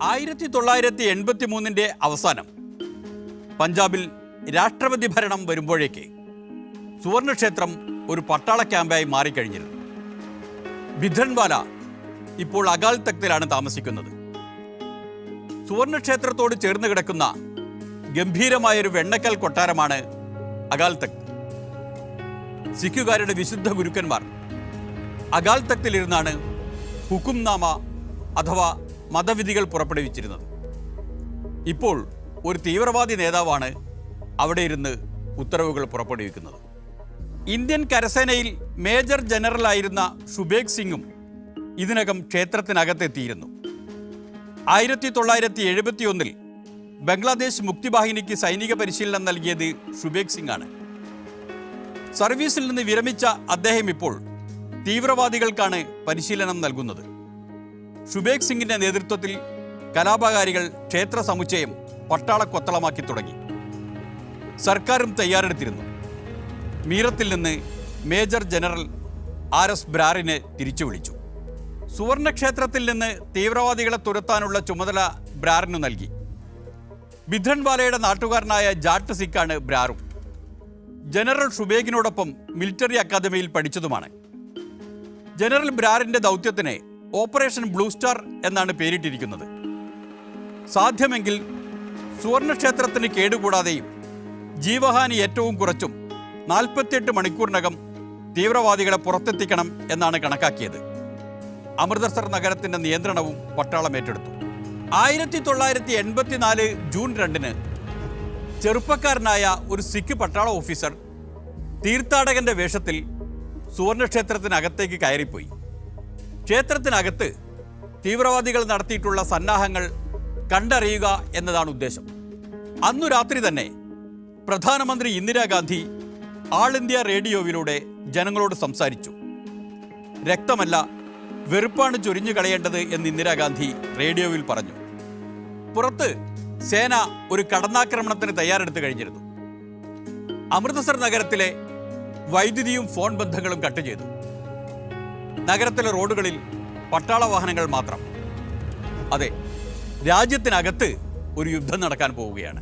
1983 അവസാനം പഞ്ചാബിൽ രാഷ്ട്രപതി ഭരണം വരുമ്പോഴേക്ക് സുവർണക്ഷേത്രം ഒരു പട്ടാള ക്യാമ്പായി മാറിക്കഴിഞ്ഞിരുന്നു. ഭിന്ദ്രൻവാല ഇപ്പോൾ അകാൽ തക്തിലാണ് താമസിക്കുന്നത്. സുവർണക്ഷേത്രത്തോട് ചേർന്ന് കിടക്കുന്ന ഗംഭീരമായൊരു വെണ്ണക്കൽ കൊട്ടാരമാണ് അകാൽ തക്ത്. സിഖുകാരുടെ വിശുദ്ധ ഗുരുക്കന്മാർ അകാൽ തക്തിലിരുന്നാണ് ഹുക്കുംനാമ അഥവാ മതവിധികൾ പുറപ്പെടുവിച്ചിരുന്നത്. ഇപ്പോൾ ഒരു തീവ്രവാദി നേതാവാണ് അവിടെ ഇരുന്ന് ഉത്തരവുകൾ പുറപ്പെടുവിക്കുന്നത്. ഇന്ത്യൻ കരസേനയിൽ മേജർ ജനറലായിരുന്ന ഷുബേഗ് സിംഗും ഇതിനകം ക്ഷേത്രത്തിനകത്തെത്തിയിരുന്നു. 1971 ബംഗ്ലാദേശ് മുക്തിബാഹിനിക്ക് സൈനിക പരിശീലനം നൽകിയത് ഷുബേഗ് സിംഗ് ആണ്. സർവീസിൽ നിന്ന് വിരമിച്ച അദ്ദേഹം ഇപ്പോൾ തീവ്രവാദികൾക്കാണ് പരിശീലനം നൽകുന്നത്. ഷുബേഗ് സിംഗിന്റെ നേതൃത്വത്തിൽ കലാപകാരികൾ ക്ഷേത്ര സമുച്ചയം പട്ടാളക്കൊത്തളമാക്കി തുടങ്ങി. സർക്കാരും തയ്യാറെടുത്തിരുന്നു. മീറത്തിൽ നിന്ന് മേജർ ജനറൽ RS ബ്രാറിനെ തിരിച്ചു വിളിച്ചു. സുവർണക്ഷേത്രത്തിൽ നിന്ന് തീവ്രവാദികളെ തുരത്താനുള്ള ചുമതല ബ്രാറിനു നൽകി. ഭിന്ദ്രൻവാലയുടെ നാട്ടുകാരനായ ജാട്ട് സിഖാണ് ബ്രാറും. ജനറൽ ഷുബേഗിനോടൊപ്പം മിലിറ്ററി അക്കാദമിയിൽ പഠിച്ചതുമാണ്. ജനറൽ ബ്രാറിന്റെ ദൗത്യത്തിന് ഓപ്പറേഷൻ ബ്ലൂ സ്റ്റാർ എന്നാണ് പേരിട്ടിരിക്കുന്നത്. സാധ്യമെങ്കിൽ സുവർണക്ഷേത്രത്തിന് കേടുകൂടാതെയും ജീവഹാനി ഏറ്റവും കുറച്ചും 48 മണിക്കൂറിനകം തീവ്രവാദികളെ പുറത്തെത്തിക്കണം എന്നാണ് കണക്കാക്കിയത്. അമൃതസർ നഗരത്തിന്റെ നിയന്ത്രണവും പട്ടാളം ഏറ്റെടുത്തു. 1984 ജൂൺ 2 ചെറുപ്പക്കാരനായ ഒരു സിഖ് പട്ടാള ഓഫീസർ തീർത്ഥാടകന്റെ വേഷത്തിൽ സുവർണക്ഷേത്രത്തിനകത്തേക്ക് കയറിപ്പോയി. ക്ഷേത്രത്തിനകത്ത് തീവ്രവാദികൾ നടത്തിയിട്ടുള്ള സന്നാഹങ്ങൾ കണ്ടറിയുക എന്നതാണ് ഉദ്ദേശം. അന്നു രാത്രി തന്നെ പ്രധാനമന്ത്രി ഇന്ദിരാഗാന്ധി ആൾ ഇന്ത്യ റേഡിയോയിലൂടെ ജനങ്ങളോട് സംസാരിച്ചു. രക്തമല്ല, വെറുപ്പാണ് ചൊരിഞ്ഞു കളയേണ്ടത് എന്ന് ഇന്ദിരാഗാന്ധി റേഡിയോയിൽ പറഞ്ഞു. പുറത്ത് സേന ഒരു കടന്നാക്രമണത്തിന് തയ്യാറെടുത്തു കഴിഞ്ഞിരുന്നു. അമൃതസർ നഗരത്തിലെ വൈദ്യുതിയും ഫോൺ ബന്ധങ്ങളും കട്ട് ചെയ്തു. നഗരത്തിലെ റോഡുകളിൽ പട്ടാള വാഹനങ്ങൾ മാത്രം. അതെ, രാജ്യത്തിനകത്ത് ഒരു യുദ്ധം നടക്കാൻ പോവുകയാണ്.